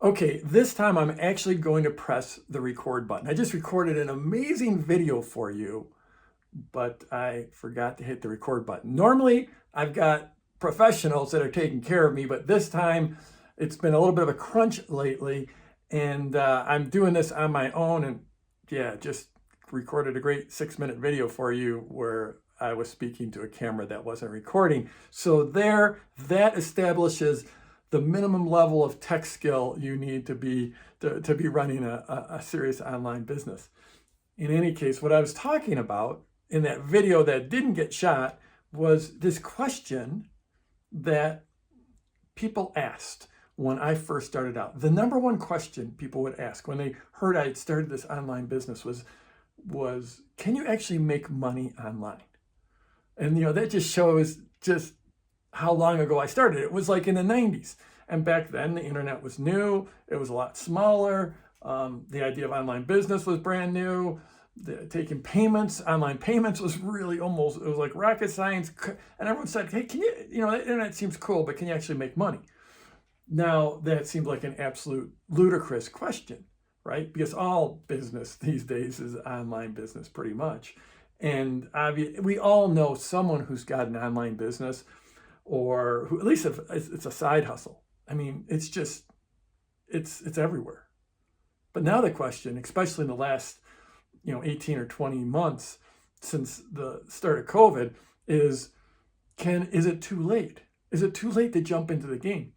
Okay, this time I'm actually going to press the record button. I just recorded an amazing video for you, but I forgot to hit the record button. Normally, I've got professionals that are taking care of me, but this time it's been a little bit of a crunch lately, and I'm doing this on my own. And yeah, just recorded a great 6-minute video for you where I was speaking to a camera that wasn't recording. So that establishes the minimum level of tech skill you need to be running a serious online business. In any case, what I was talking about in that video that didn't get shot was this question that people asked when I first started out. The number one question people would ask when they heard I had started this online business was, can you actually make money online? And that just shows just how long ago I started. It was like in the 90s. And back then, the internet was new. It was a lot smaller. The idea of online business was brand new. Taking payments, online payments was really it was like rocket science. And everyone said, hey, can you, the internet seems cool, but can you actually make money? Now, that seemed like an absolute ludicrous question, right? Because all business these days is online business pretty much. And we all know someone who's got an online business, or who at least it's a side hustle. I mean, it's everywhere. But now the question, especially in the last 18 or 20 months since the start of COVID, is it too late? Is it too late to jump into the game?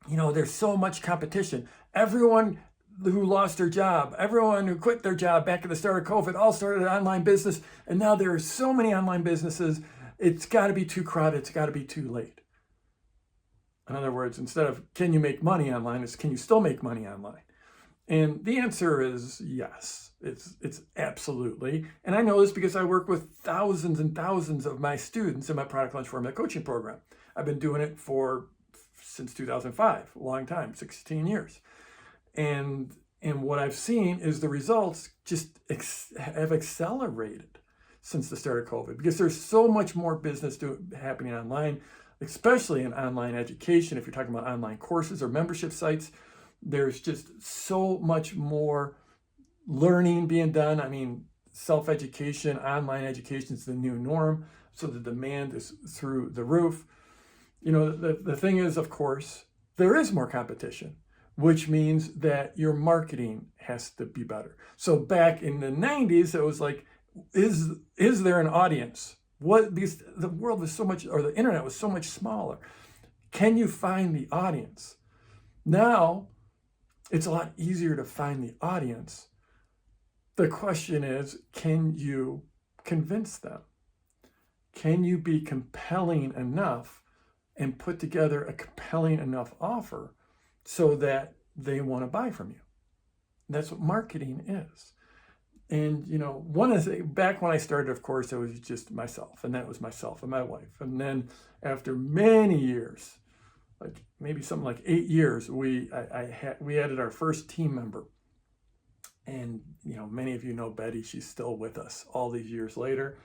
There's so much competition. Everyone who lost their job, everyone who quit their job back at the start of COVID, all started an online business. And now there are so many online businesses. It's got to be too crowded. It's got to be too late. In other words, instead of can you make money online, it's can you still make money online? And the answer is yes. It's absolutely. And I know this because I work with thousands and thousands of my students in my Product Launch Formula coaching program. I've been doing it since 2005, a long time, 16 years. And what I've seen is the results just have accelerated since the start of COVID, because there's so much more business happening online, especially in online education. If you're talking about online courses or membership sites, there's just so much more learning being done. I mean, self-education, online education is the new norm. So the demand is through the roof. The thing is, of course, there is more competition, which means that your marketing has to be better. So back in the 90s, it was like, is there an audience? Because the world was so much, or the internet was so much smaller. Can you find the audience? Now, it's a lot easier to find the audience. The question is, can you convince them? Can you be compelling enough and put together a compelling enough offer so that they want to buy from you? That's what marketing is. And, back when I started, of course, it was just myself, and that was myself and my wife. And then after many years, like maybe something like 8 years, we added our first team member. And, many of you know Betty. She's still with us all these years later.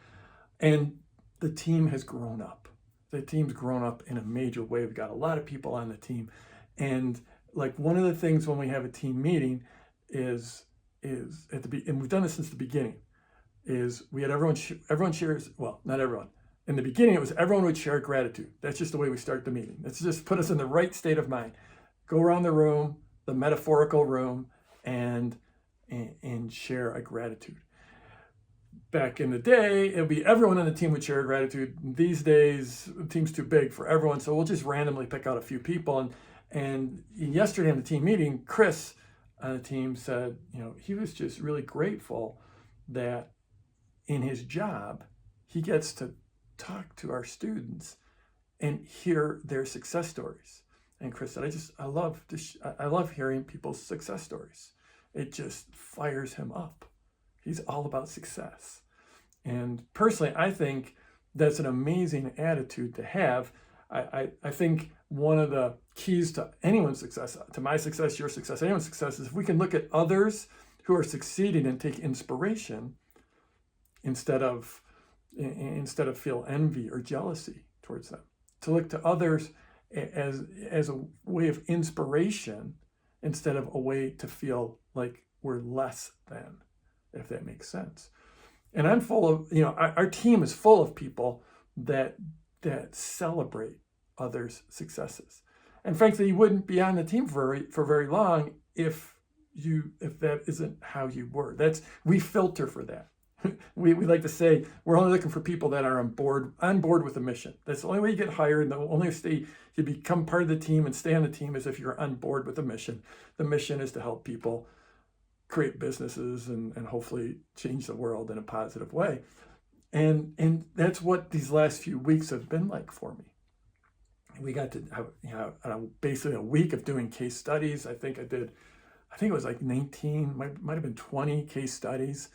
And the team has grown up. The team's grown up in a major way. We've got a lot of people on the team. And like one of the things when we have a team meeting is and we've done this since the beginning, is we had everyone shares, well, not everyone. In the beginning, it was everyone would share gratitude. That's just the way we start the meeting. Let's just put us in the right state of mind. Go around the room, the metaphorical room, and share a gratitude. Back in the day, it would be everyone on the team would share gratitude. These days, the team's too big for everyone, so we'll just randomly pick out a few people. And yesterday in the team meeting, Chris on the team said, he was just really grateful that in his job, he gets to talk to our students and hear their success stories. And Chris said, I love hearing people's success stories. It just fires him up. He's all about success. And personally, I think that's an amazing attitude to have. I think one of the keys to anyone's success, to my success, your success, anyone's success, is if we can look at others who are succeeding and take inspiration instead of feel envy or jealousy towards them. To look to others as a way of inspiration instead of a way to feel like we're less than, if that makes sense. And I'm full of, our team is full of people that celebrate others' successes. And frankly, you wouldn't be on the team for very long if that isn't how you were. We filter for that. We like to say we're only looking for people that are on board with the mission. That's the only way you get hired, and the only way you become part of the team and stay on the team is if you're on board with the mission. The mission is to help people create businesses and hopefully change the world in a positive way. And that's what these last few weeks have been like for me. We got to have basically a week of doing case studies. I think it was like 19, might have been 20 case studies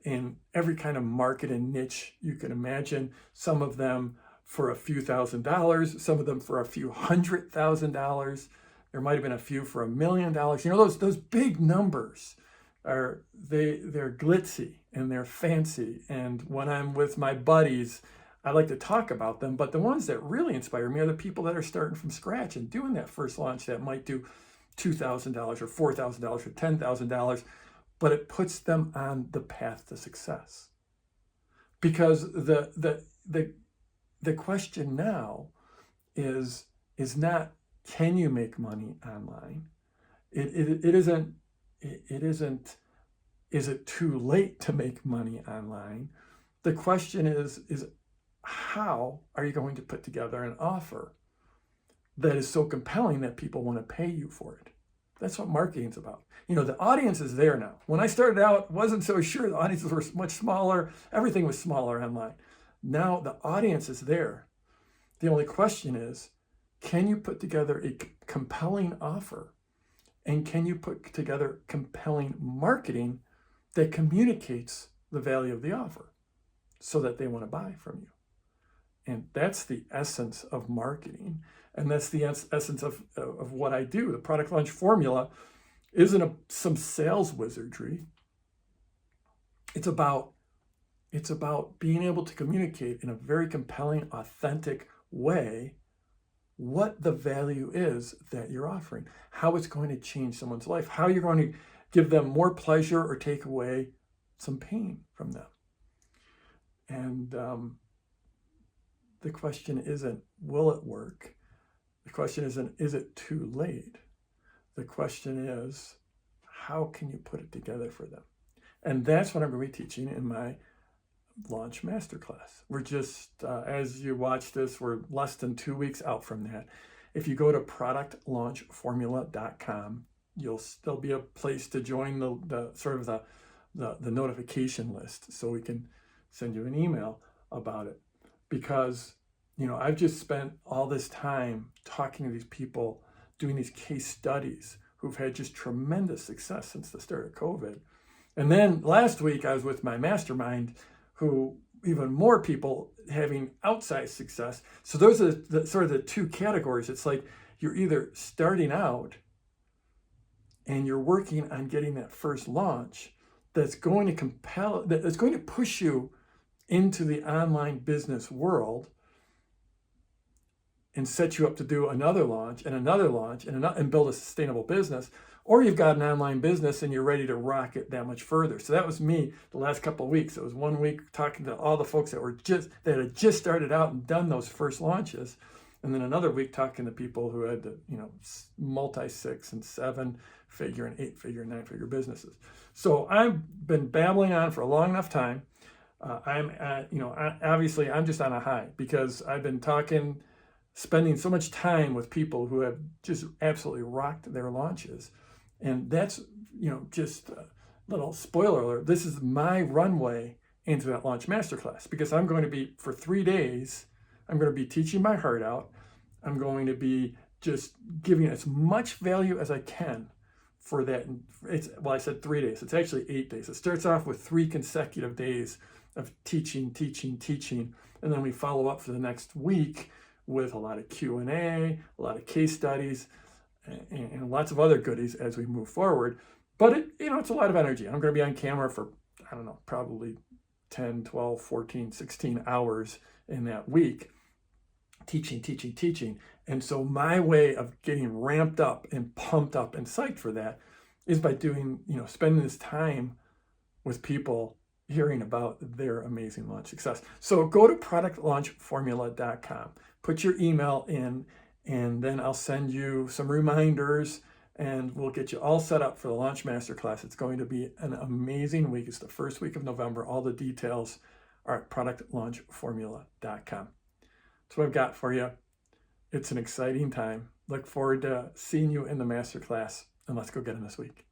in every kind of market and niche you can imagine. Some of them for a few $1,000s, some of them for a few $100,000. There might have been a few for $1 million. Those big numbers they're glitzy and they're fancy. And when I'm with my buddies, I like to talk about them. But the ones that really inspire me are the people that are starting from scratch and doing that first launch that might do $2,000 or $4,000 or $10,000, but it puts them on the path to success. Because the question now is not, can you make money online? It isn't, is it too late to make money online? The question is how are you going to put together an offer that is so compelling that people want to pay you for it? That's what marketing's about. The audience is there now. When I started out, wasn't so sure. The audiences were much smaller. Everything was smaller online. Now the audience is there. The only question is, can you put together a compelling offer? And can you put together compelling marketing that communicates the value of the offer so that they want to buy from you? And that's the essence of marketing. And that's the essence of what I do. The product launch formula isn't some sales wizardry. It's about being able to communicate in a very compelling, authentic way what the value is that you're offering, how it's going to change someone's life, how you're going to give them more pleasure or take away some pain from them. And the question isn't, will it work? The question isn't, is it too late? The question is, how can you put it together for them? And that's what I'm going to be teaching in my launch masterclass. We're just, as you watch this, we're less than 2 weeks out from that. If you go to productlaunchformula.com, there'll be a place to join the notification list so we can send you an email about it. Because, I've just spent all this time talking to these people, doing these case studies who've had just tremendous success since the start of COVID. And then last week I was with my mastermind, who even more people having outsized success. So those are the two categories. It's like you're either starting out and you're working on getting that first launch that's going to push you into the online business world and set you up to do another launch and another launch and build a sustainable business. Or you've got an online business and you're ready to rock it that much further. So that was me the last couple of weeks. It was 1 week talking to all the folks that had just started out and done those first launches. And then another week talking to people who had multi-6 and 7-figure and 8-figure and 9-figure businesses. So I've been babbling on for a long enough time. Obviously I'm just on a high because I've been spending so much time with people who have just absolutely rocked their launches. And that's, just a little spoiler alert. This is my runway into that launch masterclass because I'm going to be, for 3 days, I'm going to be teaching my heart out. I'm going to be just giving as much value as I can for that. I said 3 days. It's actually 8 days. It starts off with 3 consecutive days of teaching. And then we follow up for the next week with a lot of Q&A, a lot of case studies, and lots of other goodies as we move forward. But it's a lot of energy. I'm going to be on camera for, probably 10, 12, 14, 16 hours in that week, teaching, teaching, teaching. And so my way of getting ramped up and pumped up and psyched for that is by doing, spending this time with people hearing about their amazing launch success. So go to productlaunchformula.com, put your email in, and then I'll send you some reminders and we'll get you all set up for the Launch Masterclass. It's going to be an amazing week. It's the first week of November. All the details are at productlaunchformula.com. That's what I've got for you. It's an exciting time. Look forward to seeing you in the Masterclass, and let's go get them this week.